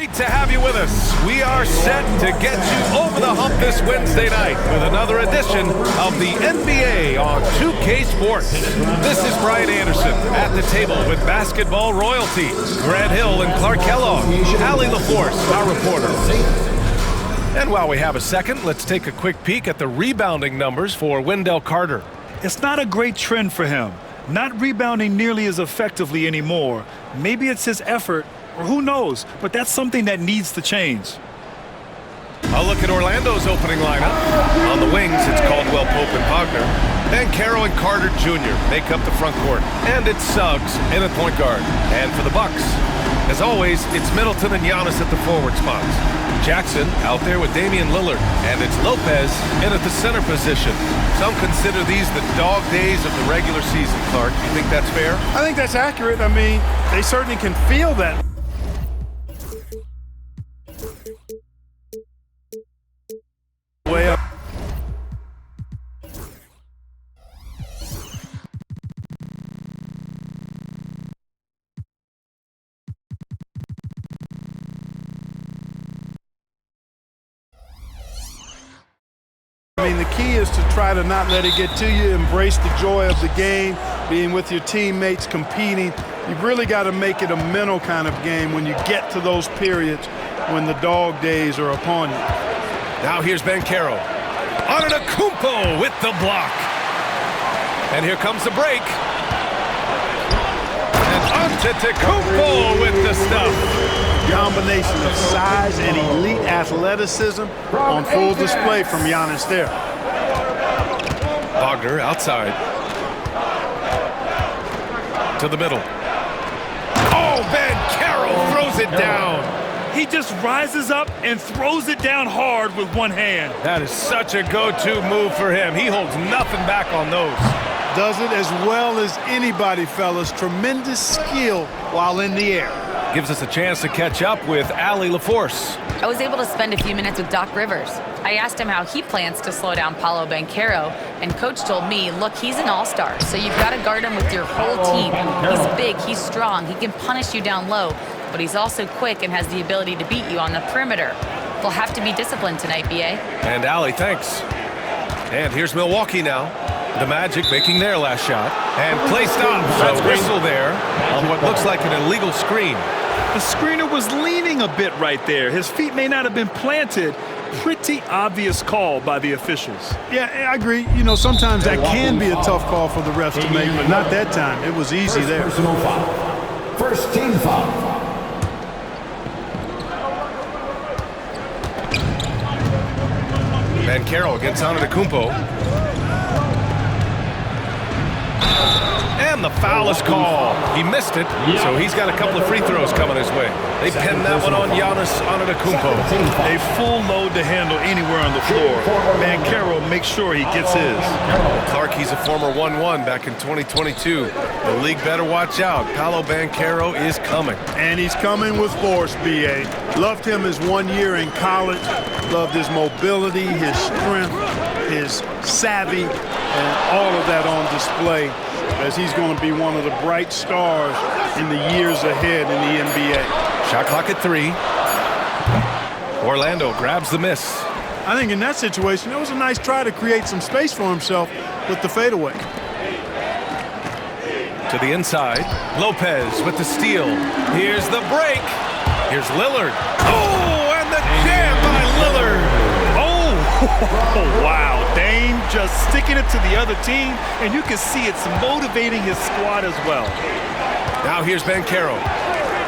Great to have you with us. We are set to get you over the hump this Wednesday night with another edition of the NBA on 2K Sports. This is Brian Anderson at the table with basketball royalty. Grant Hill and Clark Kellogg. Allie LaForce, our reporter. And while we have a second, let's take a quick peek at the rebounding numbers for Wendell Carter. It's not a great trend for him. Not rebounding nearly as effectively anymore. Maybe it's his effort, or who knows, but that's something that needs to change. A look at Orlando's opening lineup. On the wings, it's Caldwell Pope and Wagner. Banchero and Carter Jr. make up the front court. And it's Suggs in at point guard. And for the Bucks, as always, it's Middleton and Giannis at the forward spots. Jackson out there with Damian Lillard. And it's Lopez in at the center position. Some consider these the dog days of the regular season, Clark. You think that's fair? I think that's accurate. I mean, they certainly can feel that. Way up. I mean, the key is to try to not let it get to you, embrace the joy of the game, being with your teammates, competing. You've really got to make it a mental kind of game when you get to those periods when the dog days are upon you. Now here's Banchero. Antetokounmpo with the block. And here comes the break. And Antetokounmpo with the stuff. Combination of size and elite athleticism on full display from Giannis there. Wagner outside. To the middle. Oh, Banchero throws it down. He just rises up and throws it down hard with one hand. That is such a go-to move for him. He holds nothing back on those. Does it as well as anybody, fellas. Tremendous skill while in the air. Gives us a chance to catch up with Allie LaForce. I was able to spend a few minutes with Doc Rivers. I asked him how he plans to slow down Paolo Banchero, and Coach told me, look, he's an all-star, so you've got to guard him with your whole team. He's big, he's strong, he can punish you down low, but he's also quick and has the ability to beat you on the perimeter. They'll have to be disciplined tonight, B.A. And Allie, thanks. And here's Milwaukee now. The Magic making their last shot. And play stops. That's whistle there on what looks like an illegal screen. The screener was leaning a bit right there. His feet may not have been planted. Pretty obvious call by the officials. Yeah, I agree. You know, sometimes that can be a tough call for the refs to make, but not that time. It was easy there. Personal foul. First team foul. Banchero against Antetokounmpo. And the foul is called. He missed it, so he's got a couple of free throws coming his way. They pinned that one on Giannis Antetokounmpo. A full load to handle anywhere on the floor. Banchero makes sure he gets his. Clark, he's a former 1-1 back in 2022. The league better watch out. Paolo Banchero is coming. And he's coming with force, B.A. Loved him his 1 year in college. Loved his mobility, his strength, his savvy, and all of that on display, as he's going to be one of the bright stars in the years ahead in the NBA. Shot clock at 3. Orlando grabs the miss. I think in that situation, it was a nice try to create some space for himself with the fadeaway. To the inside, Lopez with the steal. Here's the break. Here's Lillard. Oh, and the jam by Lillard. Oh, wow. Dame just sticking it to the other team, and you can see it's motivating his squad as well. Now here's Banchero.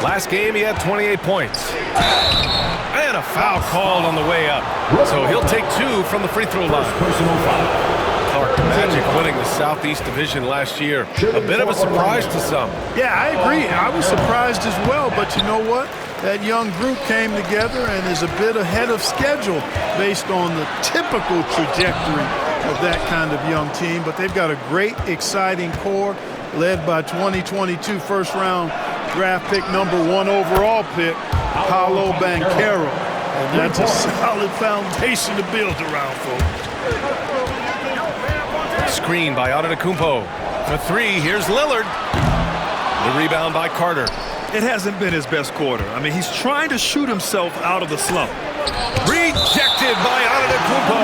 Last game, he had 28 points. And a foul called on the way up. So he'll take 2 from the free throw line. Personal foul. Clark, Magic winning the Southeast Division last year. A bit of a surprise to some. Yeah, I agree. I was surprised as well, but you know what? That young group came together and is a bit ahead of schedule based on the typical trajectory of that kind of young team. But they've got a great, exciting core led by 2022 first-round draft pick, #1 overall pick, Paolo Banchero. And that's a solid foundation to build around, folks. Screen by Antetokounmpo. For 3, here's Lillard. The rebound by Carter. It hasn't been his best quarter. I mean, he's trying to shoot himself out of the slump. Rejected by Antetokounmpo.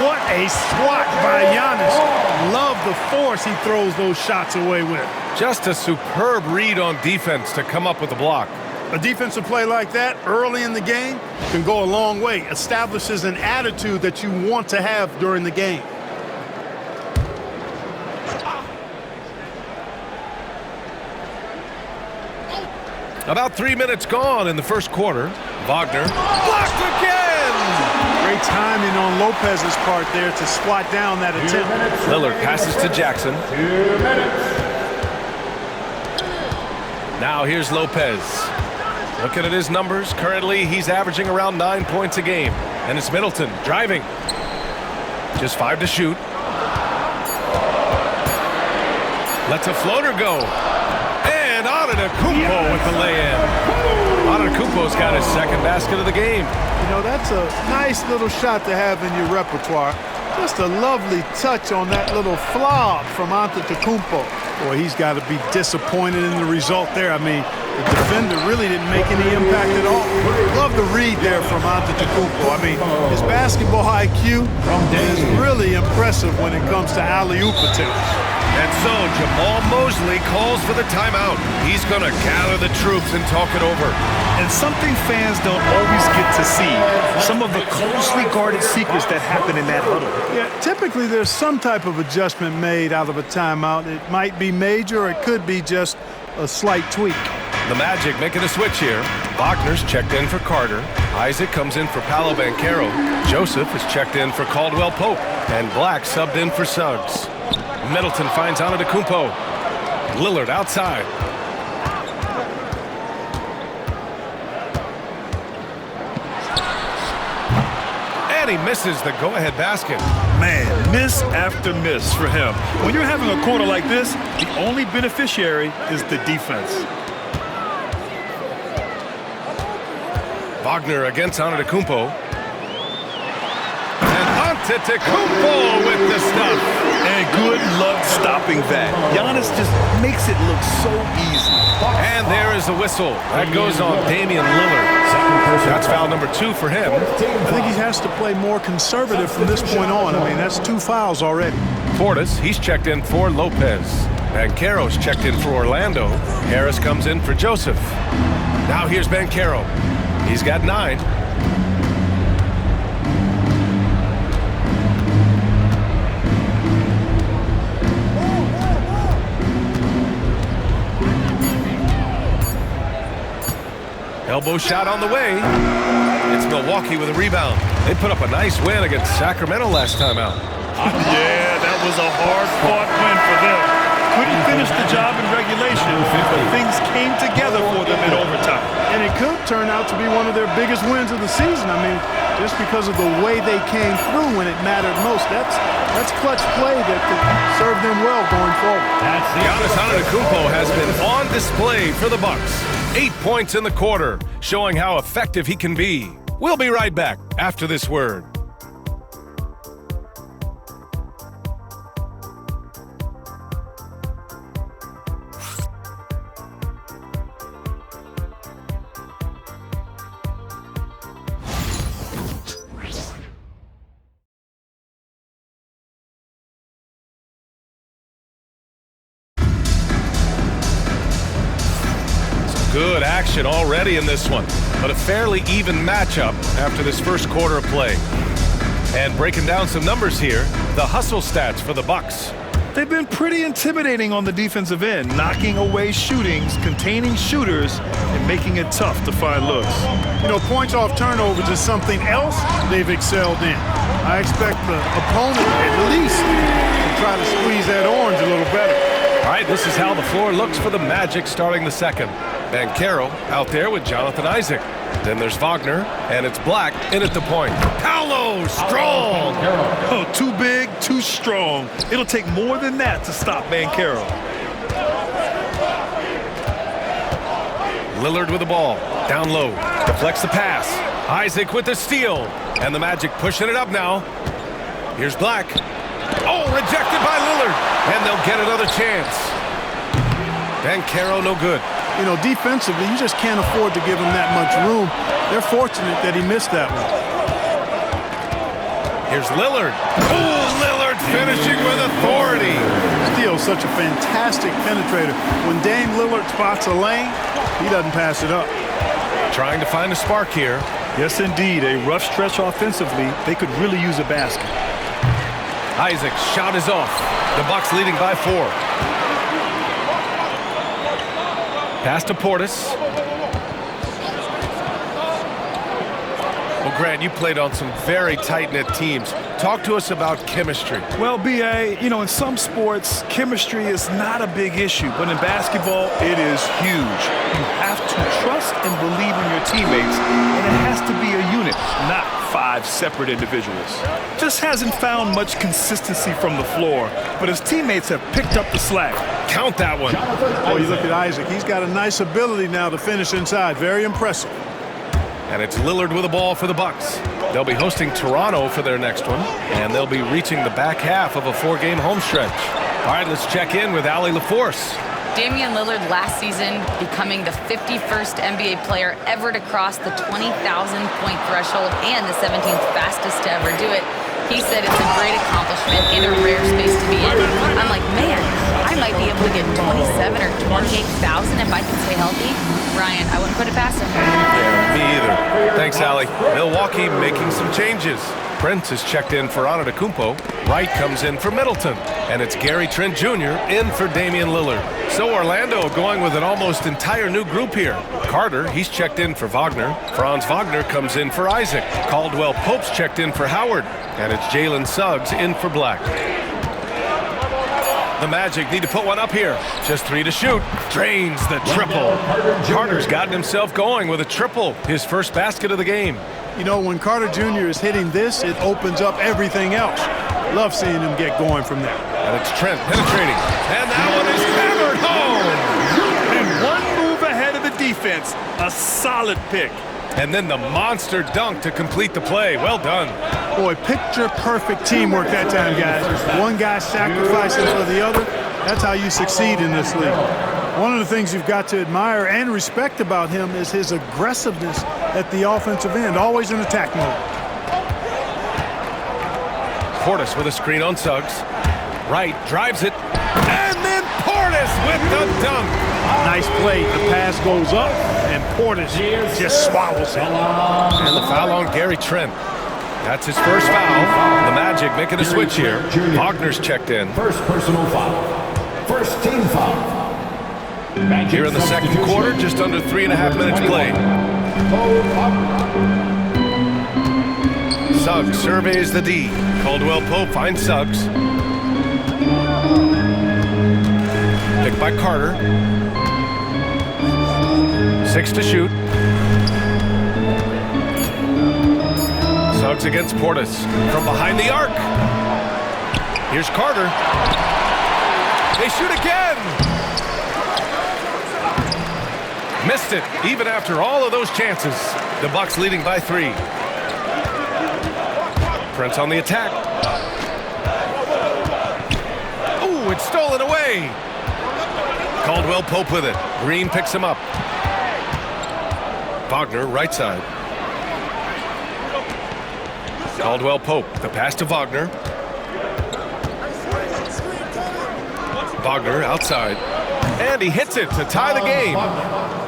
What a swat by Giannis. Love the force he throws those shots away with. Just a superb read on defense to come up with the block. A defensive play like that early in the game can go a long way. Establishes an attitude that you want to have during the game. About 3 minutes gone in the first quarter. Wagner blocked again. Great timing on Lopez's part there to swat down that attempt. Lillard passes to Jackson. 2 minutes. Now here's Lopez. Looking at his numbers, currently he's averaging around 9 points a game. And it's Middleton driving. Just 5 to shoot. Lets a floater go. And Antetokounmpo with the lay-in. Antetokounmpo's got his second basket of the game. You know, that's a nice little shot to have in your repertoire. Just a lovely touch on that little flop from Antetokounmpo. Boy, he's got to be disappointed in the result there. I mean, the defender really didn't make any impact at all. Love the read there from Antetokounmpo. I mean, his basketball IQ is really impressive when it comes to alley-oop attempts. And so Jamal Mosley calls for the timeout. He's going to gather the troops and talk it over. And something fans don't always get to see, some of the closely guarded secrets that happen in that huddle. Yeah, typically there's some type of adjustment made out of a timeout. It might be major or it could be just a slight tweak. The Magic making a switch here. Wagner's checked in for Carter. Isaac comes in for Paolo Banchero. Joseph is checked in for Caldwell Pope. And Black subbed in for Suggs. Middleton finds Antetokounmpo. Lillard outside. And he misses the go-ahead basket. Man, miss after miss for him. When you're having a quarter like this, the only beneficiary is the defense. Wagner against Antetokounmpo. And Antetokounmpo with the stuff. And good luck stopping that. Giannis just makes it look so easy. And there is the whistle. That goes on Damian Lillard. That's foul number 2 for him. I think he has to play more conservative from this point on. I mean, that's 2 fouls already. Portis, he's checked in for Lopez. Banchero's checked in for Orlando. Harris comes in for Joseph. Now here's Banchero. He's got 9. Elbow shot on the way. It's Milwaukee with a rebound. They put up a nice win against Sacramento last time out. Yeah, that was a hard-fought win for them. Couldn't finish the job in regulation, but things came together for them in overtime. And it could turn out to be one of their biggest wins of the season. I mean, just because of the way they came through when it mattered most. That's clutch play that could serve them well going forward. Giannis Antetokounmpo has been on display for the Bucks. 8 points in the quarter, showing how effective he can be. We'll be right back after this word. Good action already in this one, but a fairly even matchup after this first quarter of play. And breaking down some numbers here, the hustle stats for the Bucks. They've been pretty intimidating on the defensive end, knocking away shootings, containing shooters, and making it tough to find looks. You know, points off turnovers is something else they've excelled in. I expect the opponent at least to try to squeeze that orange a little better. All right, this is how the floor looks for the Magic starting the second. Banchero out there with Jonathan Isaac. Then there's Wagner, and it's Black in at the point. Paolo, strong! Oh, too big, too strong. It'll take more than that to stop Banchero. Lillard with the ball, down low, deflects the pass. Isaac with the steal, and the Magic pushing it up now. Here's Black. Oh, rejected by Lillard, and they'll get another chance. Banchero no good. You know, defensively, you just can't afford to give him that much room. They're fortunate that he missed that one. Here's Lillard. Oh, Lillard finishing with authority. Still such a fantastic penetrator. When Dame Lillard spots a lane, he doesn't pass it up. Trying to find a spark here. Yes, indeed. A rough stretch offensively. They could really use a basket. Isaac's shot is off. The Bucks leading by 4. Pass to Portis. Well, Grant, you played on some very tight-knit teams. Talk to us about chemistry. Well, B.A., you know, in some sports, chemistry is not a big issue, but in basketball, it is huge. You have to trust and believe in your teammates, and it has to be a unit, not 5 separate individuals. Just hasn't found much consistency from the floor, but his teammates have picked up the slack. Count that one. Oh, you look at Isaac. He's got a nice ability now to finish inside. Very impressive. And it's Lillard with the ball for the Bucks. They'll be hosting Toronto for their next one, and they'll be reaching the back half of a 4-game home stretch. All right, let's check in with Allie LaForce. Damian Lillard last season becoming the 51st NBA player ever to cross the 20,000-point threshold and the 17th fastest to ever do it. He said it's a great accomplishment and a rare space to be in. I'm like, man, I might be able to get 27 or 28,000 if I can stay healthy. Ryan, I wouldn't put it past him. Yeah, me either. Thanks, Allie. Milwaukee making some changes. Prince is checked in for Antetokounmpo. Wright comes in for Middleton. And it's Gary Trent Jr. in for Damian Lillard. So Orlando going with an almost entire new group here. Carter, he's checked in for Wagner. Franz Wagner comes in for Isaac. Caldwell Pope's checked in for Howard. And it's Jalen Suggs in for Black. The Magic need to put one up here. Just 3 to shoot. Drains the triple. Carter's gotten himself going with a triple. His first basket of the game. You know, when Carter Jr. is hitting this, it opens up everything else. Love seeing him get going from there. And it's Trent penetrating. And that one is hammered home. And one move ahead of the defense. A solid pick. And then the monster dunk to complete the play. Well done. Boy, picture-perfect teamwork that time, guys. One guy sacrificing for the other. That's how you succeed in this league. One of the things you've got to admire and respect about him is his aggressiveness at the offensive end, always in attack mode. Portis with a screen on Suggs. Wright drives it. And then Portis with the dunk. Nice play. The pass goes up, and Portis just swallows it. And the foul on Gary Trent. That's his first foul. The Magic making a switch here. Wagner's checked in. First personal foul. First team foul. Here in the second quarter, just under 3.5 minutes played. Suggs surveys the D. Caldwell Pope finds Suggs. Picked by Carter. 6 to shoot. Suggs against Portis from behind the arc. Here's Carter. They shoot again. Missed it, even after all of those chances. The Bucks leading by 3. Prince on the attack. Ooh, it's stolen away. Caldwell Pope with it. Green picks him up. Wagner, right side. Caldwell Pope, the pass to Wagner. Wagner outside. And he hits it to tie the game.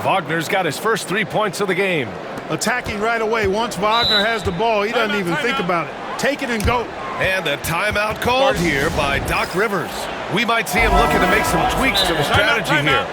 Wagner's got his first 3 points of the game. Attacking right away. Once Wagner has the ball, he doesn't even think about it. Take it and go. And a timeout called here by Doc Rivers. We might see him looking to make some tweaks to the strategy here.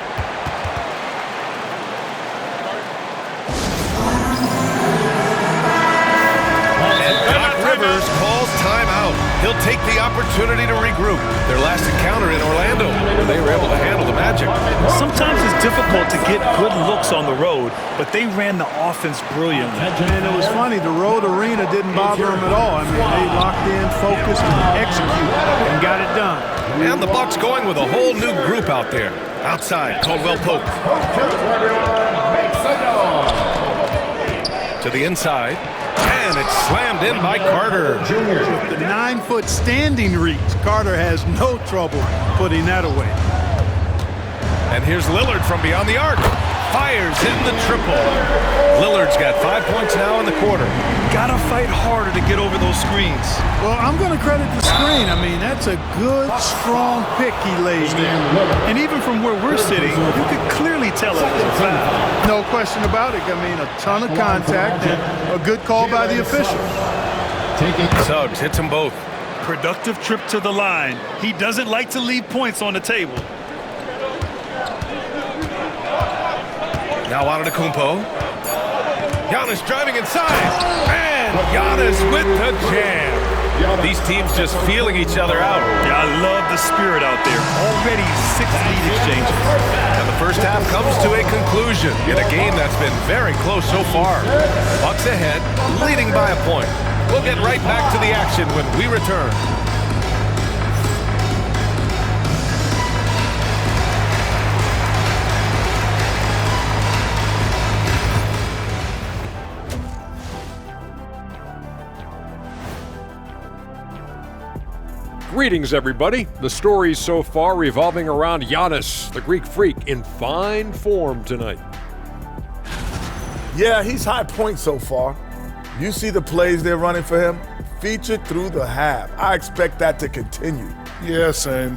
And Doc Rivers calls timeout. He'll take the opportunity to regroup. Their last encounter in Orlando, where they were able to handle the Magic. Sometimes it's difficult to get good looks on the road, but they ran the offense brilliantly. And it was funny, the road arena didn't bother them at all. I mean, they locked in, focused, and executed, and got it done. And the Bucks going with a whole new group out there. Outside, Caldwell Pope. To the inside. And it's slammed in by Carter. With the 9-foot standing reach, Carter has no trouble putting that away. And here's Lillard from beyond the arc. fires in the triple. Lillard's got 5 points now in the quarter. Gotta fight harder to get over those screens. Well, I'm going to credit the screen. I mean, that's a good, strong pick he lays there. And even from where we're sitting, you could clearly tell it was a foul. No question about it. I mean, a ton of contact and a good call by the officials. Suggs hits them both. Productive trip to the line. He doesn't like to leave points on the table. Now Antetokounmpo. Giannis driving inside. And Giannis with the jam. These teams just feeling each other out. Yeah, I love the spirit out there. Already 6 lead exchanges. And the first half comes to a conclusion in a game that's been very close so far. Bucks ahead, leading by a point. We'll get right back to the action when we return. Greetings, everybody. The stories so far revolving around Giannis, the Greek freak, in fine form tonight. Yeah, he's high point so far. You see the plays they're running for him? Featured through the half. I expect that to continue. Yeah, same.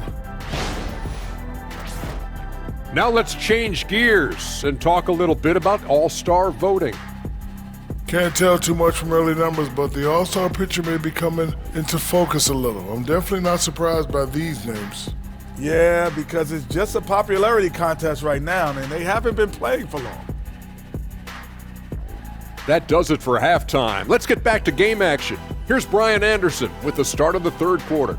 Now let's change gears and talk a little bit about All-Star voting. Can't tell too much from early numbers, but the All-Star picture may be coming into focus a little. I'm definitely not surprised by these names. Yeah, because it's just a popularity contest right now, and they haven't been playing for long. That does it for halftime. Let's get back to game action. Here's Brian Anderson with the start of the third quarter.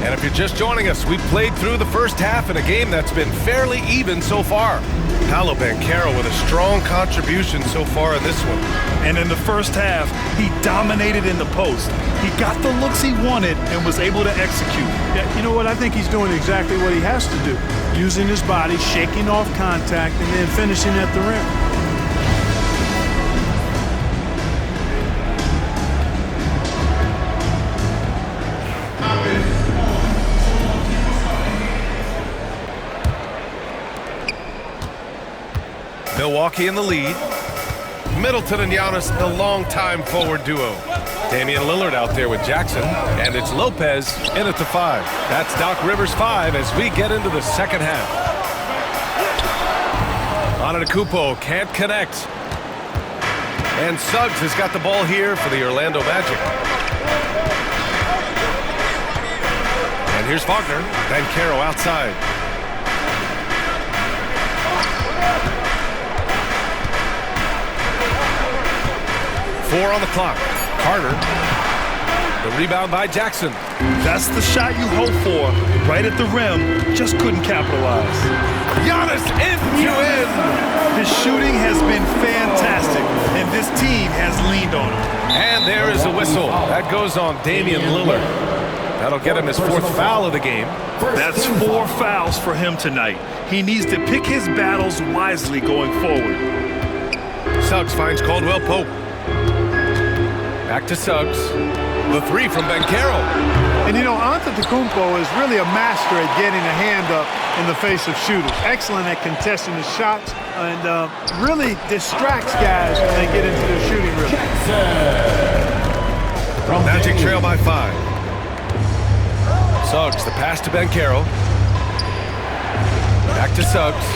And if you're just joining us, we've played through the first half in a game that's been fairly even so far. Paolo Banchero with a strong contribution so far in this one. And in the first half, he dominated in the post. He got the looks he wanted and was able to execute. Yeah, you know what? I think he's doing exactly what he has to do. Using his body, shaking off contact, and then finishing at the rim. Milwaukee in the lead. Middleton and Giannis, the longtime forward duo. Damian Lillard out there with Jackson, and it's Lopez in at the 5. That's Doc Rivers' 5 as we get into the second half. Antetokounmpo can't connect. And Suggs has got the ball here for the Orlando Magic. And here's Wagner, Banchero outside. Four on the clock. Carter. The rebound by Jackson. That's the shot you hope for. Right at the rim. Just couldn't capitalize. Giannis into in. His shooting has been fantastic, and this team has leaned on him. And there is a whistle. That goes on Damian Lillard. That'll get him his 4th foul of the game. That's 4 fouls for him tonight. He needs to pick his battles wisely going forward. Suggs finds Caldwell Pope. Back to Suggs. The 3 from Banchero. And you know, Antetokounmpo is really a master at getting a hand up in the face of shooters. Excellent at contesting the shots and really distracts guys when they get into their shooting rhythm. Magic trail by 5. Suggs, the pass to Banchero. Back to Suggs.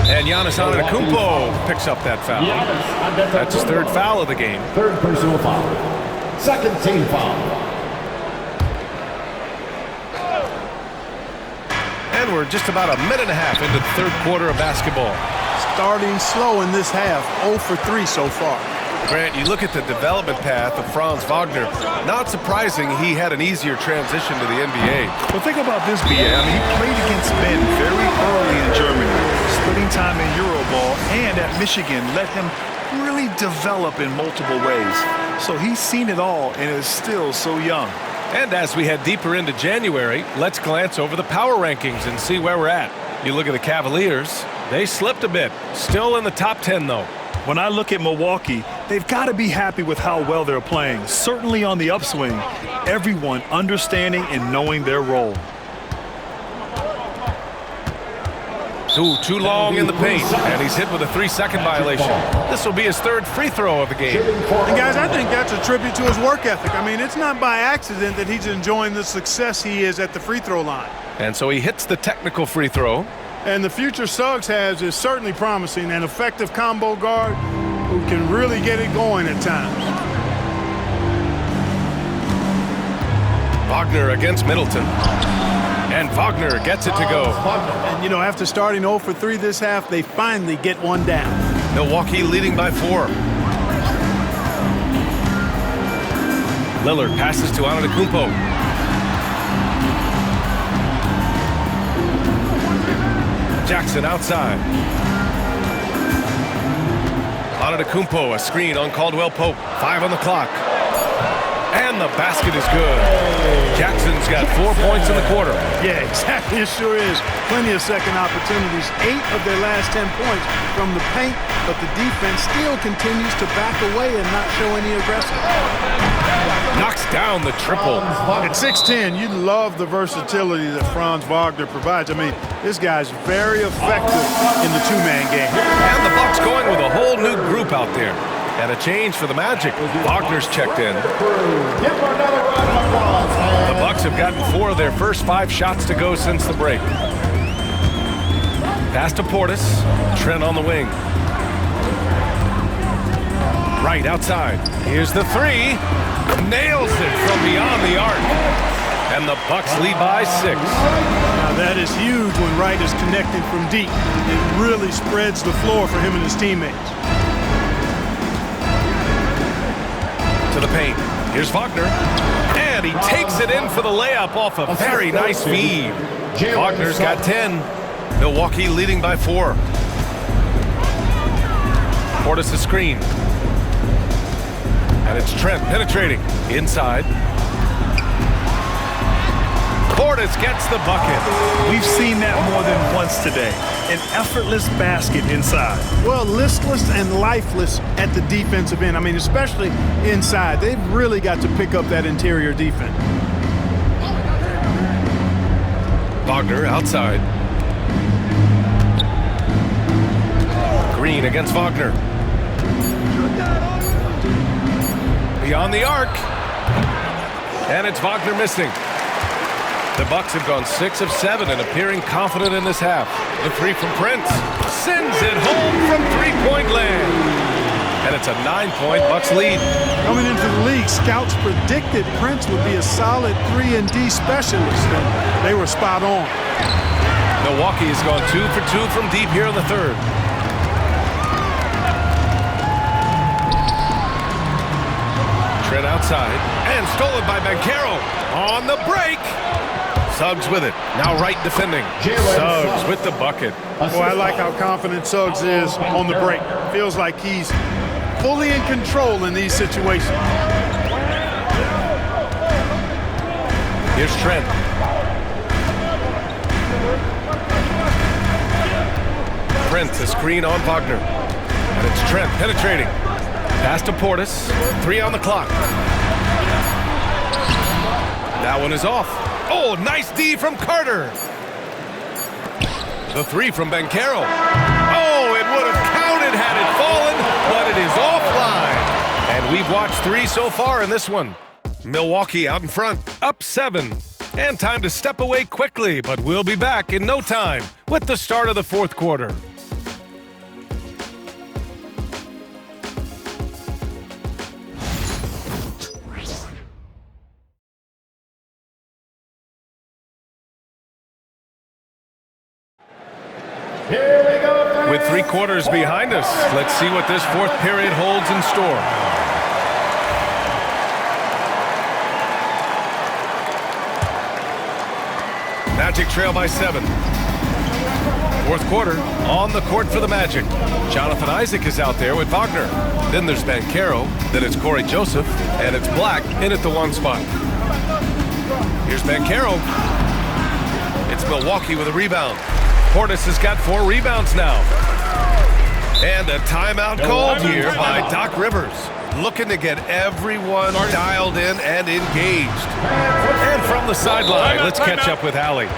And Giannis Antetokounmpo picks up that foul. That's his 3rd foul of the game. 3rd personal foul. 2nd team foul. And we're just about a minute and a half into the 3rd quarter of basketball. Starting slow in this half, 0 for 3 so far. Grant, you look at the development path of Franz Wagner. Not surprising he had an easier transition to the NBA. Well, think about this, BA. I mean, he played against men very early in Germany, splitting time in Euroball, and at Michigan let him really develop in multiple ways. So he's seen it all and is still so young. And as we head deeper into January, let's glance over the power rankings and see where we're at. You look at the Cavaliers, they slipped a bit. Still in the top 10, though. When I look at Milwaukee, they've got to be happy with how well they're playing. Certainly on the upswing. Everyone understanding and knowing their role. Too long in the paint, and he's hit with a 3-second violation. This will be his 3rd free throw of the game. And guys, I think that's a tribute to his work ethic. I mean, it's not by accident that he's enjoying the success he is at the free throw line. And so he hits the technical free throw. And the future Suggs has is certainly promising, an effective combo guard who can really get it going at times. Wagner against Middleton. And Wagner gets it to go. And, you know, after starting 0 for 3 this half, they finally get one down. Milwaukee leading by 4. Lillard passes to Antetokounmpo. Jackson outside. Antetokounmpo, a screen on Caldwell Pope. 5 on the clock. And the basket is good. Jackson's got 4 points in the quarter. Yeah, exactly. It sure is. Plenty of second opportunities. 8 of their last 10 points from the paint, but the defense still continues to back away and not show any aggression. Knocks down the triple. At 6'10", you love the versatility that Franz Wagner provides. I mean, this guy's very effective in the two-man game. And the Bucks going with a whole new group out there. And a change for the Magic. Wagner's checked in. The Bucks have gotten 4 of their first 5 shots to go since the break. Pass to Portis. Trent on the wing. Right outside. Here's the 3. Nails it from beyond the arc. And the Bucks lead by 6. Now that is huge when Wright is connecting from deep. It really spreads the floor for him and his teammates. To the paint. Here's Wagner. And he takes it in for the layup off a very nice feed. Wagner's got 10. Milwaukee leading by 4. Portis a screen. And it's Trent penetrating. Inside. Portis gets the bucket. We've seen that more than once today. An effortless basket inside. Well, listless and lifeless at the defensive end. I mean, especially inside. They've really got to pick up that interior defense. Wagner outside. Green against Wagner. Beyond the arc. And it's Wagner missing. The Bucks have gone 6 of 7 and appearing confident in this half. The 3 from Prince. Sends it home from 3-point land. And it's a 9-point Bucks lead. Coming into the league, scouts predicted Prince would be a solid 3-and-D specialist, and they were spot on. Milwaukee has gone 2 for 2 from deep here in the 3rd. Trent outside, and stolen by Banchero. On the break. Suggs with it. Now Wright defending. Suggs with the bucket. Boy, I like how confident Suggs is on the break. Feels like he's fully in control in these situations. Here's Trent. Prince, a screen on Wagner. And it's Trent penetrating. Pass to Portis. 3 on the clock. That one is off. Oh, nice D from Carter. The 3 from Banchero. Oh, it would have counted had it fallen, but it is offline. And we've watched 3 so far in this one. Milwaukee out in front, up 7. And time to step away quickly, but we'll be back in no time with the start of the 4th quarter. With 3 quarters behind us, let's see what this 4th period holds in store. Magic trail by 7. 4th quarter, on the court for the Magic. Jonathan Isaac is out there with Wagner. Then there's Banchero, then it's Corey Joseph, and it's Black in at the 1 spot. Here's Banchero. It's Milwaukee with a rebound. Portis has got 4 rebounds now. And a timeout called here by Doc Rivers, looking to get everyone dialed in and engaged. And from the sideline, let's catch up with Allie.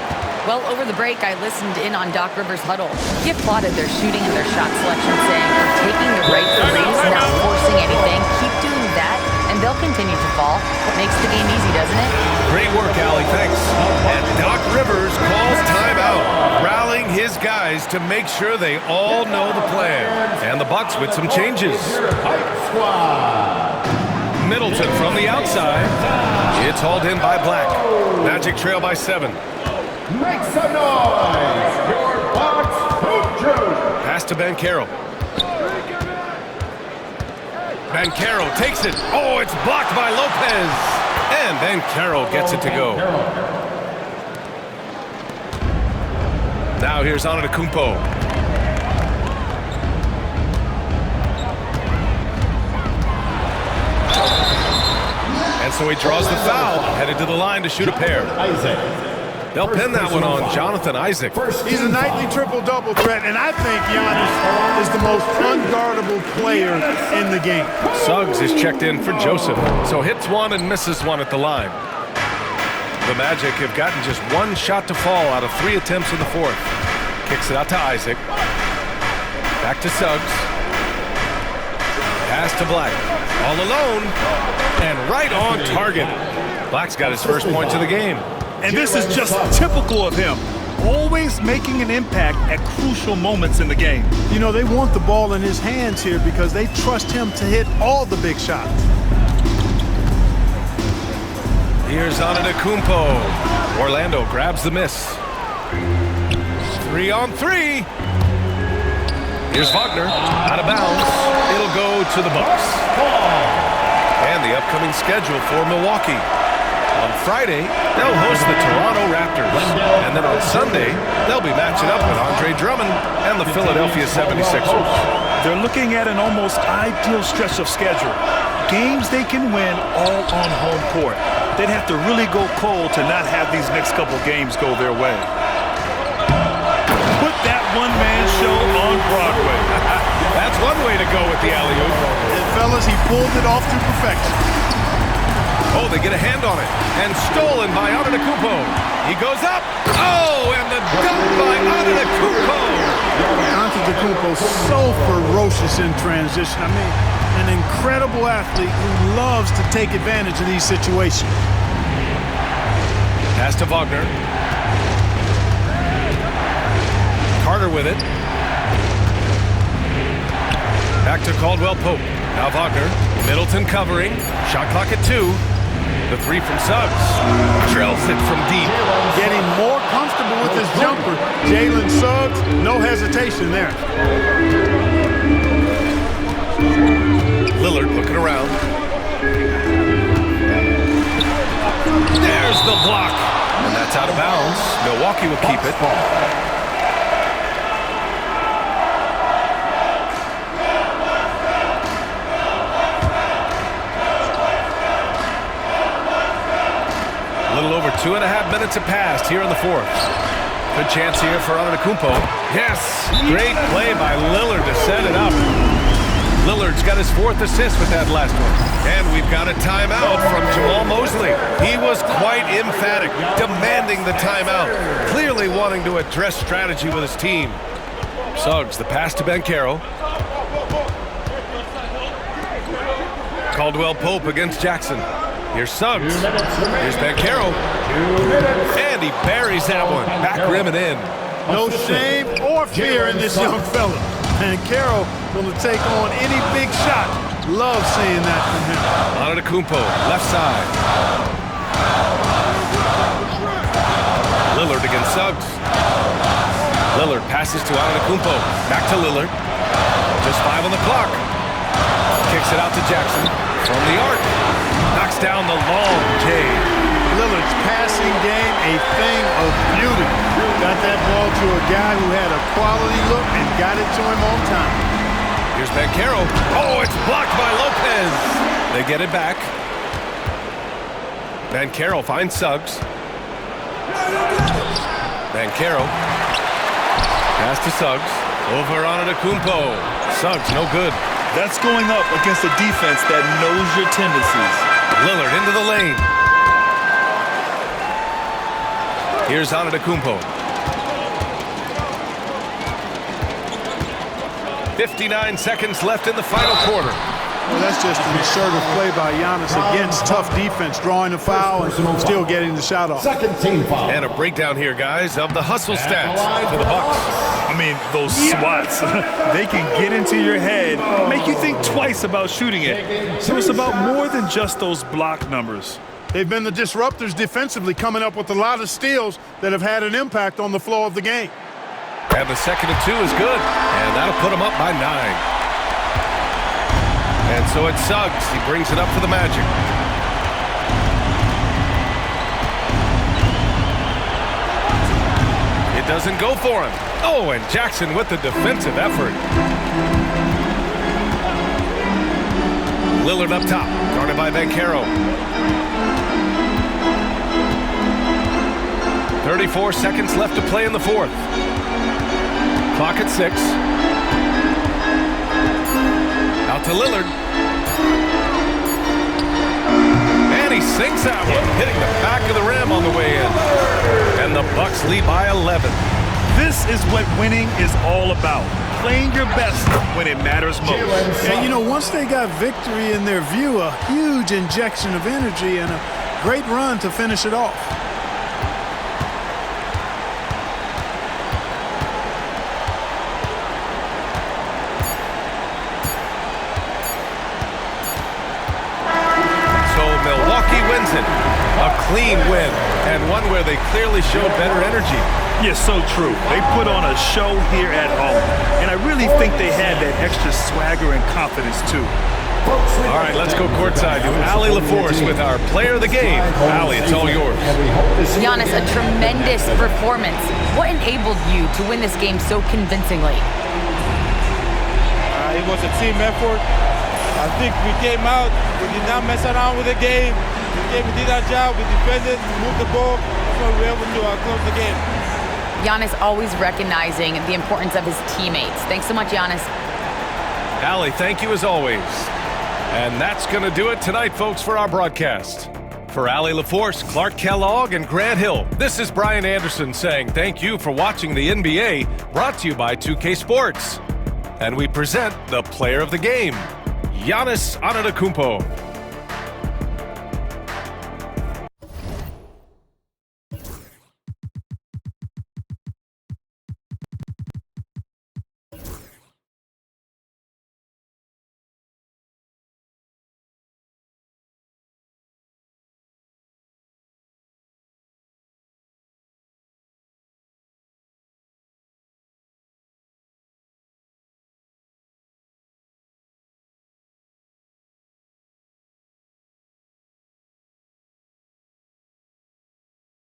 Well, over the break, I listened in on Doc Rivers' huddle. He applauded their shooting and their shot selection, saying they're taking the right threes, not forcing anything. Keep doing that, and they'll continue to fall. Makes the game easy, doesn't it? Great work, Allie. Thanks. And Doc Rivers calls timeout, rallying his guys to make sure they all know the plan. And the Bucks with some changes. Middleton from the outside. It's hauled in by Black. Magic trail by 7. Make some noise! Your Bucks Hoop Crew! Pass to Banchero. Banchero takes it. Oh, it's blocked by Lopez. And Banchero gets it to go. Now here's Antetokounmpo. And so he draws the foul, headed to the line to shoot a pair. They'll pin that one on Jonathan Isaac. He's a nightly triple-double threat, and I think Giannis is the most unguardable player in the game. Suggs is checked in for Joseph, so hits one and misses one at the line. The Magic have gotten just 1 shot to fall out of 3 attempts in the 4th. Kicks it out to Isaac. Back to Suggs. Pass to Black. All alone, and right on target. Black's got his first points of the game. And this is just typical of him. Always making an impact at crucial moments in the game. You know, they want the ball in his hands here because they trust him to hit all the big shots. Here's Antetokounmpo. Orlando grabs the miss. 3 on 3. Here's Wagner. Out of bounds. It'll go to the Bucks. And the upcoming schedule for Milwaukee. On Friday, they'll host the Toronto Raptors. And then on Sunday, they'll be matching up with Andre Drummond and the Philadelphia 76ers. They're looking at an almost ideal stretch of schedule. Games they can win all on home court. They'd have to really go cold to not have these next couple games go their way. Put that one-man show on Broadway. That's one way to go with the alley-oop. And fellas, he pulled it off to perfection. Oh, they get a hand on it. And stolen by Antetokounmpo. He goes up. Oh, and the dunk by Antetokounmpo. Antetokounmpo so ferocious in transition. I mean, an incredible athlete who loves to take advantage of these situations. Pass to Wagner. Carter with it. Back to Caldwell Pope. Now Wagner. Middleton covering. Shot clock at 2. The 3 from Suggs. Drills it from deep. Getting more comfortable with his jumper. Jalen Suggs, no hesitation there. Lillard looking around. There's the block. And that's out of bounds. Milwaukee will keep it. A little over 2.5 minutes have passed here in the 4th. Good chance here for Antetokounmpo. Yes, great play by Lillard to set it up. Lillard's got his 4th assist with that last one. And we've got a timeout from Jamal Mosley. He was quite emphatic, demanding the timeout, clearly wanting to address strategy with his team. Suggs, the pass to Banchero. Caldwell Pope against Jackson. Here's Suggs. Here's Banchero. And he buries that one. Back rim and in. No shame or fear in this young fella. And Carroll going to take on any big shot. Love seeing that from him. Antetokounmpo, left side. Lillard against Suggs. Lillard passes to Antetokounmpo. Back to Lillard. Just 5 on the clock. Kicks it out to Jackson. From the arc. Knocks down the long J. Lillard's passing game, a thing of beauty. Got that ball to a guy who had a quality look and got it to him on time. Here's Banchero. Oh, it's blocked by Lopez. They get it back. Banchero finds Suggs. Banchero. Pass to Suggs. Over on Antetokounmpo. Suggs, no good. That's going up against a defense that knows your tendencies. Lillard into the lane. Here's Antetokounmpo. 59 seconds left in the final quarter. Well, that's just an assertive play by Giannis against tough defense, drawing a foul and still getting the shot off. Second team foul. And a breakdown here, guys, of the hustle stats for the Bucks. I mean, those swats, they can get into your head, make you think twice about shooting it. So it's about more than just those block numbers. They've been the disruptors defensively, coming up with a lot of steals that have had an impact on the flow of the game. And the second and 2 is good, and that'll put them up by 9. And so it's Suggs. He brings it up for the Magic. It doesn't go for him. Oh, and Jackson with the defensive effort. Lillard up top, guarded by Banchero. 34 seconds left to play in the fourth. Clock at 6. Out to Lillard. And he sinks that one, hitting the back of the rim on the way in. And the Bucks lead by 11. This is what winning is all about. Playing your best when it matters most. And, you know, once they got victory in their view, a huge injection of energy and a great run to finish it off. A clean win, and one where they clearly showed better energy. Yeah, so true. They put on a show here at home, and I really think they had that extra swagger and confidence, too. All right, let's go courtside to Allie LaForce with our player of the game. Allie, it's all yours. Giannis, a tremendous performance. What enabled you to win this game so convincingly? It was a team effort. I think we came out, we did not mess around with the game. We did our job, we defended, moved the ball, so we were able to close the game. Giannis always recognizing the importance of his teammates. Thanks so much, Giannis. Allie, thank you as always. And that's going to do it tonight, folks, for our broadcast. For Allie LaForce, Clark Kellogg, and Grant Hill, this is Brian Anderson saying thank you for watching the NBA, brought to you by 2K Sports. And we present the player of the game, Giannis Antetokounmpo.